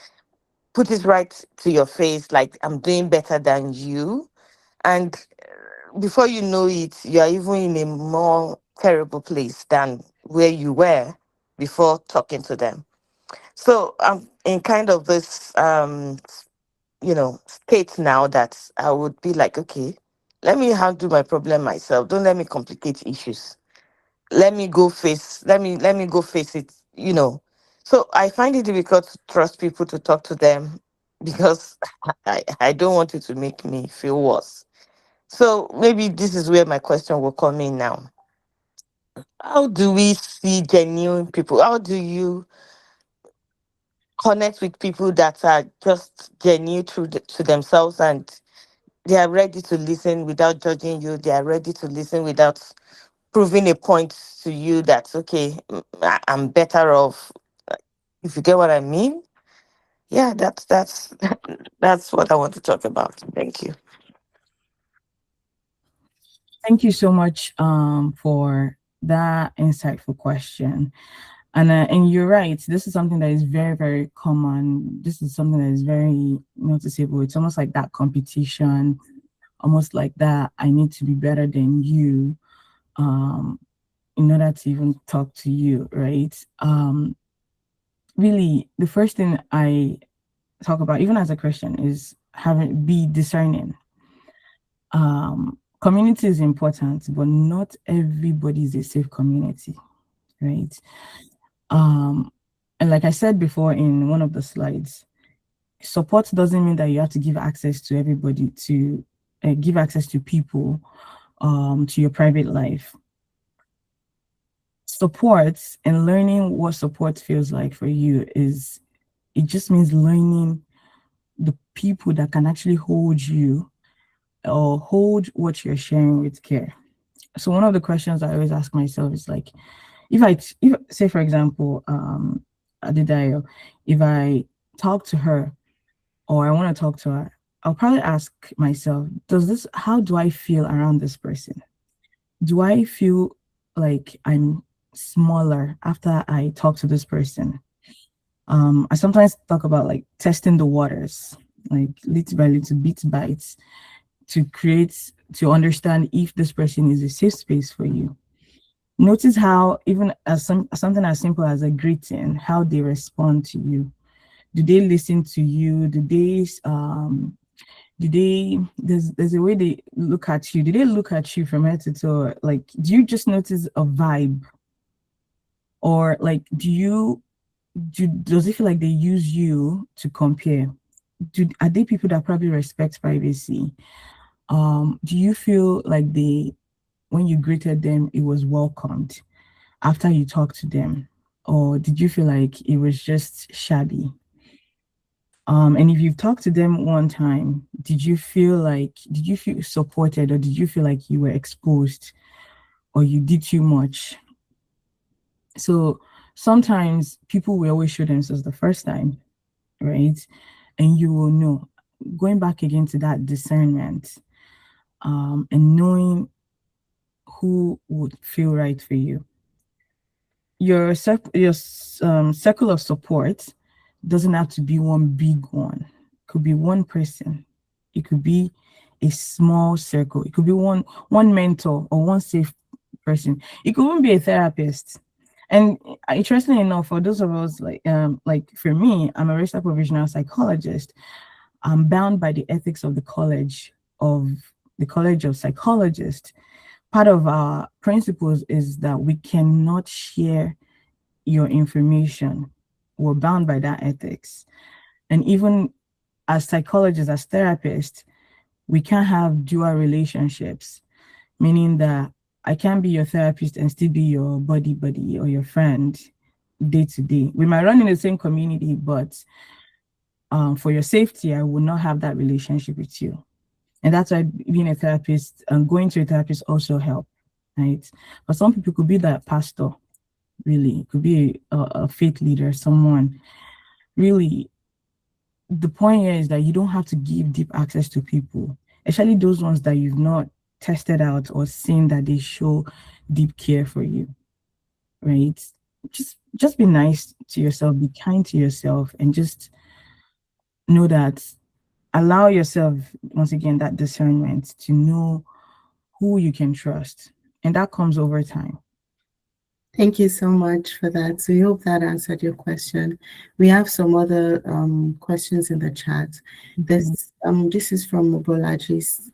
Put it right to your face, like I'm doing better than you. And before you know it, you are even in a more terrible place than where you were before talking to them. So I'm in kind of this state now that I would be like, okay, let me handle my problem myself. Don't let me complicate issues. Let me go face it. So I find it difficult to trust people to talk to them because I don't want it to make me feel worse. So maybe this is where my question will come in now. How do we see genuine people? How do you connect with people that are just genuine to themselves, and they are ready to listen without judging you? They are ready to listen without proving a point to you that, okay, I'm better off. If you get what I mean? Yeah, that's that's what I want to talk about. Thank you. Thank you so much for that insightful question. And you're right. This is something that is very, very common. This is something that is very noticeable. It's almost like that competition, almost like that I need to be better than you in order to even talk to you, right? Really, the first thing I talk about, even as a Christian, is be discerning. Community is important, but not everybody is a safe community, right? Um, and like I said before in one of the slides, support doesn't mean that you have to give access to everybody, to give access to people, to your private life. Support and learning what support feels like for you it just means learning the people that can actually hold you or hold what you're sharing with care. So one of the questions I always ask myself is like, if say for example, Adedayo, if I talk to her or I want to talk to her, I'll probably ask myself, how do I feel around this person? Do I feel like I'm smaller after I talk to this person? I sometimes talk about like testing the waters, like little by little, bit by bit, to understand if this person is a safe space for you. Notice how even as something as simple as a greeting, how they respond to you. Do they listen to you? There's a way they look at you. Do they look at you from head to toe? Like, do you just notice a vibe? Or like, does it feel like they use you to compare? Are they people that probably respect privacy? Do you feel like when you greeted them, it was welcomed after you talked to them? Or did you feel like it was just shabby? And if you've talked to them one time, did you feel supported, or did you feel like you were exposed or you did too much? So sometimes people will always show themselves the first time, right? And you will know. Going back again to that discernment, and knowing who would feel right for you. Your circle of support doesn't have to be one big one. It could be one person. It could be a small circle. It could be one mentor or one safe person. It could even be a therapist. And interestingly enough, for those of us like for me, I'm a registered provisional psychologist. I'm bound by the ethics of the College of Psychologists. Part of our principles is that we cannot share your information. We're bound by that ethics. And even as psychologists, as therapists, we can't have dual relationships, meaning that I can't be your therapist and still be your buddy or your friend day to day. We might run in the same community, but for your safety, I will not have that relationship with you. And that's why being a therapist and going to a therapist also help, right? But some people could be that pastor, really. It could be a faith leader, someone. Really, the point here is that you don't have to give deep access to people, especially those ones that you've not tested out or seen that they show deep care for you, right? Just be nice to yourself, be kind to yourself, and just know that, allow yourself, once again, that discernment to know who you can trust. And that comes over time. Thank you so much for that. So we hope that answered your question. We have some other questions in the chat. This is from Mobolaji.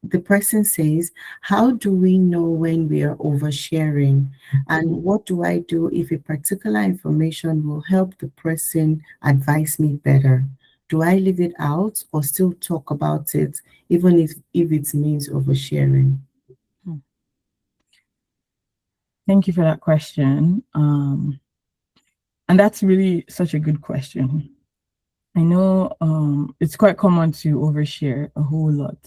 The person says, how do we know when we are oversharing? And what do I do if a particular information will help the person advise me better? Do I leave it out or still talk about it, even if it means oversharing? Thank you for that question. And that's really such a good question. I know it's quite common to overshare a whole lot.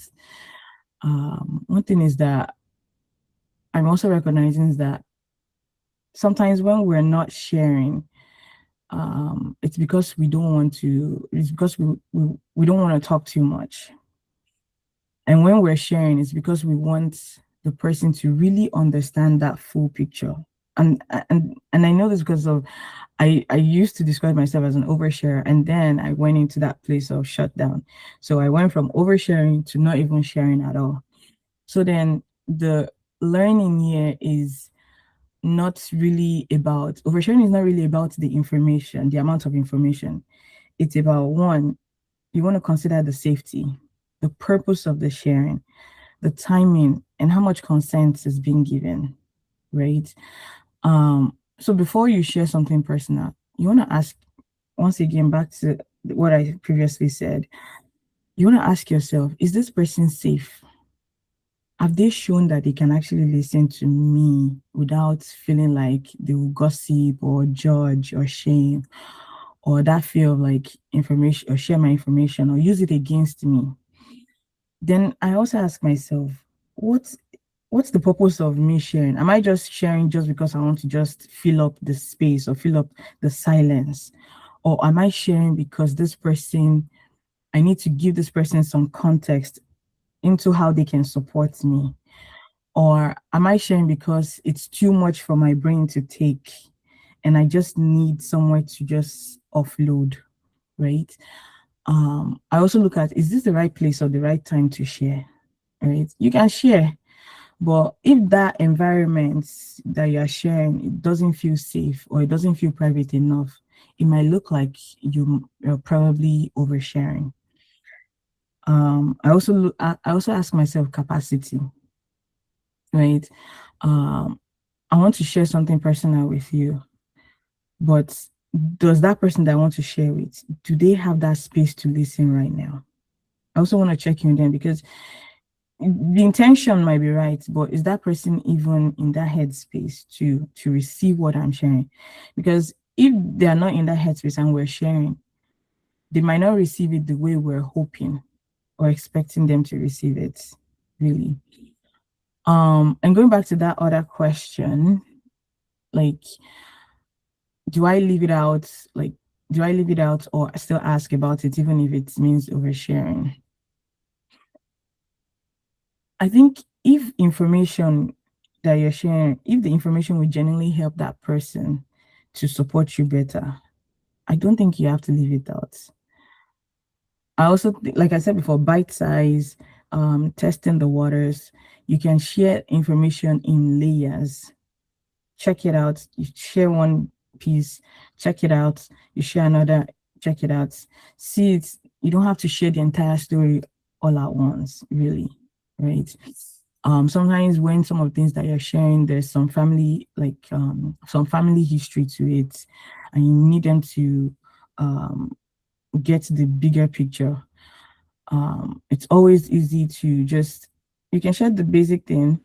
One thing is that I'm also recognizing is that sometimes when we're not sharing, it's because we don't want to, it's because we don't want to talk too much. And when we're sharing, it's because we want the person to really understand that full picture. And I know this because of, I used to describe myself as an oversharer, and then I went into that place of shutdown. So I went from oversharing to not even sharing at all. So then the learning here is not really about, oversharing is not really about the information, the amount of information. It's about, one, you want to consider the safety, the purpose of the sharing, the timing, and how much consent is being given, right? So before you share something personal, you want to ask, once again, back to what I previously said, you want to ask yourself, is this person safe? Have they shown that they can actually listen to me without feeling like they will gossip or judge or shame, or that fear of like information, or share my information or use it against me? Then I also ask myself, what's the purpose of me sharing? Am I just sharing just because I want to just fill up the space or fill up the silence? Or am I sharing because this person, I need to give this person some context into how they can support me? Or am I sharing because it's too much for my brain to take and I just need somewhere to just offload, right? I also look at, is this the right place or the right time to share, right? You can share, but if that environment that you're sharing, it doesn't feel safe or it doesn't feel private enough, it might look like you're probably oversharing. I also ask myself capacity, right? I want to share something personal with you, but does that person that I want to share with, do they have that space to listen right now? I also want to check in with them because the intention might be right, but is that person even in that headspace to receive what I'm sharing? Because if they are not in that headspace and we're sharing, they might not receive it the way we're hoping or expecting them to receive it, really. And going back to that other question, like, do I leave it out? Like, do I leave it out or still ask about it, even if it means oversharing? I think if information that you're sharing, if the information will genuinely help that person to support you better, I don't think you have to leave it out. I also, like I said before, bite size, testing the waters. You can share information in layers. Check it out. You share one piece, check it out. You share another, check it out. See it. You don't have to share the entire story all at once, really, right? Sometimes when some of the things that you're sharing, there's some family, like some family history to it, and you need them to get the bigger picture. It's always easy to just, you can share the basic thing,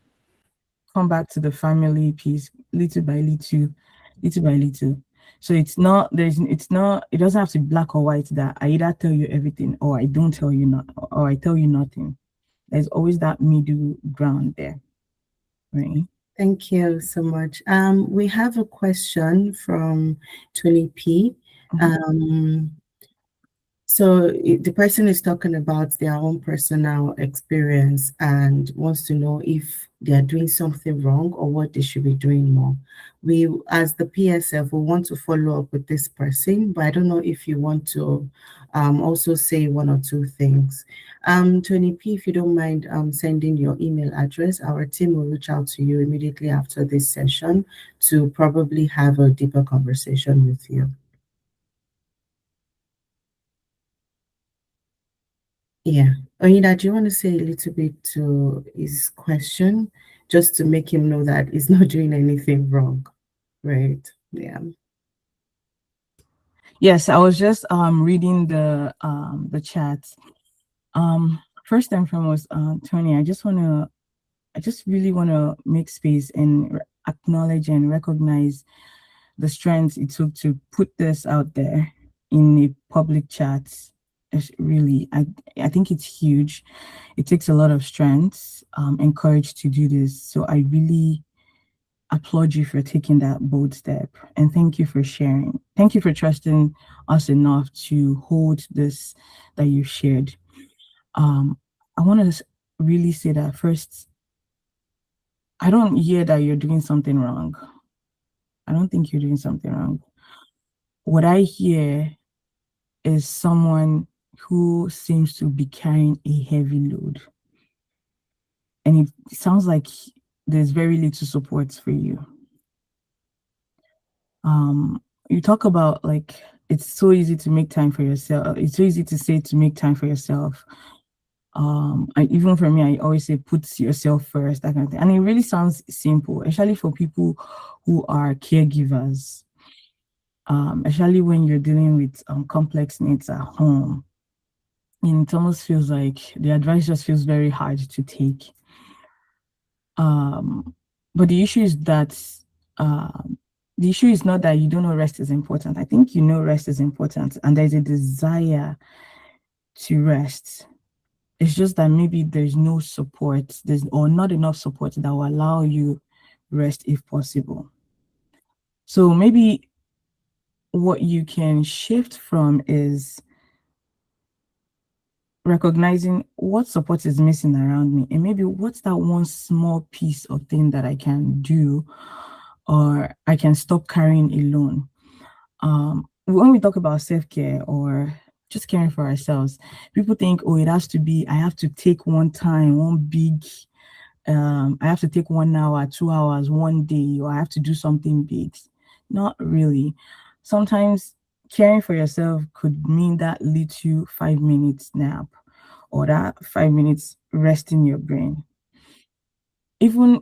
come back to the family piece little by little, little by little. So it doesn't have to be black or white that I either tell you everything or I don't tell you not, or I tell you nothing. There's always that middle ground there, right? Thank you so much. We have a question from 20P. So the person is talking about their own personal experience and wants to know if they are doing something wrong or what they should be doing more. We, as the PSF, we want to follow up with this person, but I don't know if you want to also say one or two things. 20P, if you don't mind sending your email address, our team will reach out to you immediately after this session to probably have a deeper conversation with you. Yeah. Oyinda, do you want to say a little bit to his question, just to make him know that he's not doing anything wrong, right? Yeah. Yes, I was just reading the chat. First and foremost, Tony, I just really want to make space and acknowledge and recognize the strength it took to put this out there in a public chat. It's really, I think it's huge. It takes a lot of strength and courage to do this. So I really applaud you for taking that bold step. And thank you for sharing. Thank you for trusting us enough to hold this that you shared. I want to really say that first, I don't hear that you're doing something wrong. I don't think you're doing something wrong. What I hear is someone who seems to be carrying a heavy load. And it sounds like there's very little support for you. You talk about like, it's so easy to make time for yourself. It's so easy to say to make time for yourself. Even for me, I always say put yourself first, that kind of thing. And it really sounds simple, especially for people who are caregivers. Especially when you're dealing with complex needs at home. And it almost feels like the advice just feels very hard to take. But the issue is that the issue is not that you don't know rest is important. I think you know rest is important, and there's a desire to rest. It's just that maybe there's no support, or not enough support that will allow you rest if possible. So maybe what you can shift from is recognizing what support is missing around me, and maybe what's that one small piece of thing that I can do or I can stop carrying alone. When we talk about self-care or just caring for ourselves, people think, oh, it has to be, I have to take one big, I have to take 1 hour, 2 hours, one day, or I have to do something big. Not really. Sometimes caring for yourself could mean that little 5 minutes nap or that 5 minutes rest in your brain. Even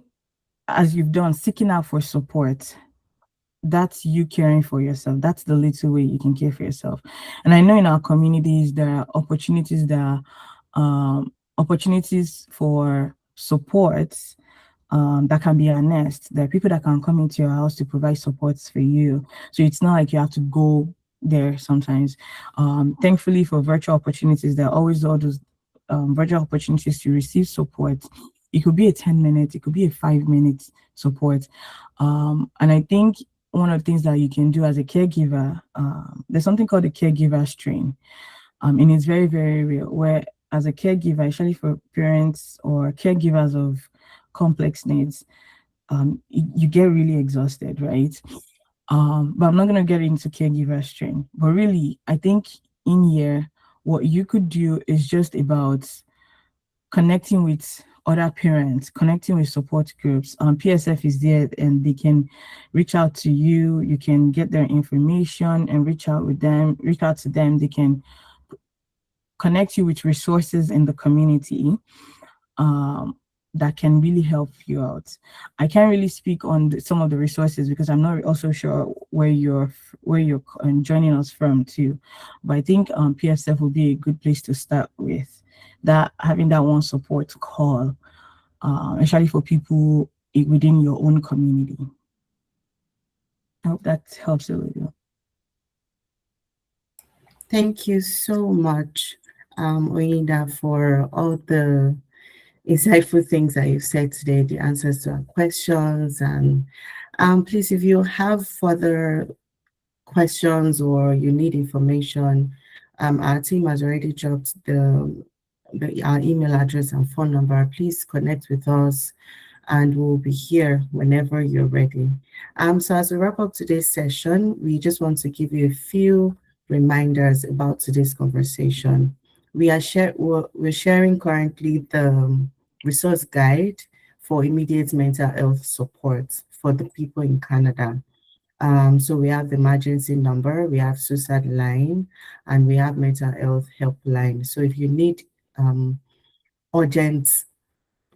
as you've done, seeking out for support, that's you caring for yourself. That's the little way you can care for yourself. And I know in our communities there are opportunities for support that can be harnessed. There are people that can come into your house to provide supports for you. So it's not like you have to go there sometimes. Thankfully for virtual opportunities, there are always all those virtual opportunities to receive support. It could be a 10 minute, it could be a 5 minute support. And I think one of the things that you can do as a caregiver, there's something called the caregiver strain. And it's very, very real, where as a caregiver, especially for parents or caregivers of complex needs, you get really exhausted, right? But I'm not going to get into caregiver strain. But really, I think in here, what you could do is just about connecting with other parents, connecting with support groups. PSF is there and they can reach out to you. You can get their information and reach out to them. They can connect you with resources in the community that can really help you out. I can't really speak on some of the resources because I'm not also sure where you're joining us from too. But I think PSF will be a good place to start with. That having that one support call, especially for people within your own community. I hope that helps a little. Thank you so much, Oyinda, for all the insightful things that you've said today, the answers to our questions. And please, if you have further questions or you need information, our team has already dropped our email address and phone number. Please connect with us and we'll be here whenever you're ready. So as we wrap up today's session, we just want to give you a few reminders about today's conversation. We're sharing currently the resource guide for immediate mental health support for the people in Canada. So we have the emergency number, we have suicide line, and we have mental health helpline. So if you need urgent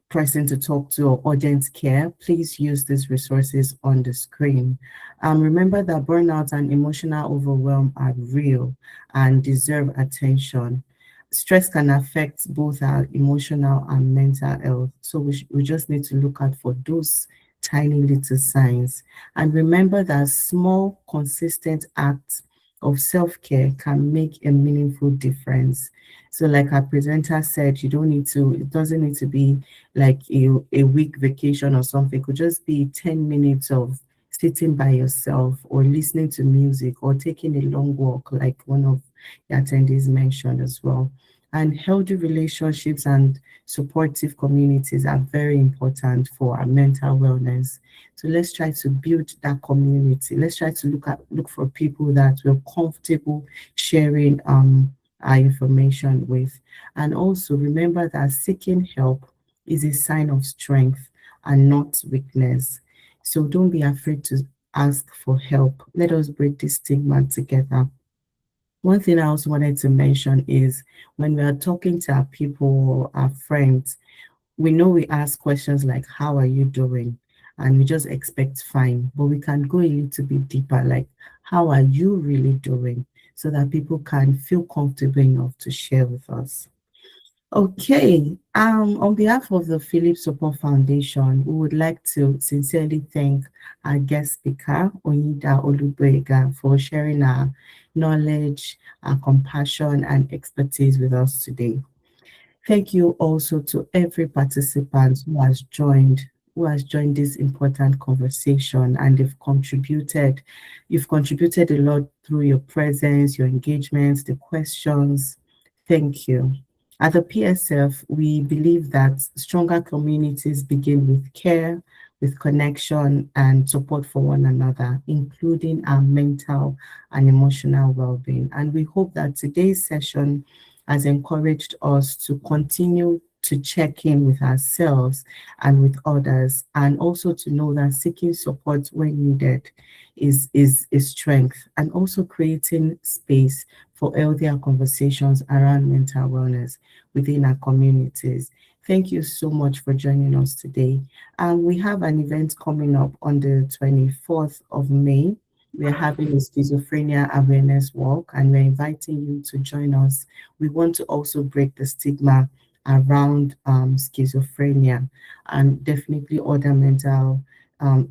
person to talk to or urgent care, please use these resources on the screen. Remember that burnout and emotional overwhelm are real and deserve attention. Stress can affect both our emotional and mental health. So we just need to look out for those tiny little signs. And remember that small, consistent acts of self-care can make a meaningful difference. So like our presenter said, it doesn't need to be like a week vacation or something. It could just be 10 minutes of sitting by yourself or listening to music or taking a long walk, like one of the attendees mentioned as well. And healthy relationships and supportive communities are very important for our mental wellness. So let's try to build that community. Let's try to look for people that we're comfortable sharing our information with. And also remember that seeking help is a sign of strength and not weakness. So don't be afraid to ask for help. Let us break this stigma together. One thing I also wanted to mention is when we are talking to our people, our friends, we know we ask questions like, how are you doing? And we just expect fine, but we can go a little bit deeper, like, how are you really doing? So that people can feel comfortable enough to share with us. Okay, on behalf of the Philip Support Foundation, we would like to sincerely thank our guest speaker, Oyinda Olugboyega, for sharing our knowledge, our compassion, and expertise with us today. Thank you also to every participant who has joined this important conversation, and you've contributed a lot through your presence, your engagements, the questions. Thank you. At the PSF, we believe that stronger communities begin with care, with connection, and support for one another, including our mental and emotional well-being. And we hope that today's session has encouraged us to continue to check in with ourselves and with others, and also to know that seeking support when needed is strength, and also creating space for healthier conversations around mental wellness within our communities. Thank you so much for joining us today. We have an event coming up on the 24th of May. We're having a schizophrenia awareness walk, and we're inviting you to join us. We want to also break the stigma around schizophrenia and definitely other mental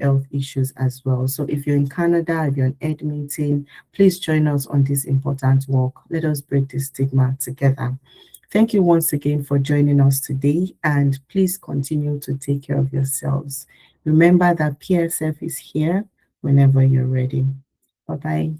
health issues as well. So if you're in Canada, if you're in Edmonton, please join us on this important walk. Let us break this stigma together. Thank you once again for joining us today, and please continue to take care of yourselves. Remember that PSF is here whenever you're ready. Bye-bye.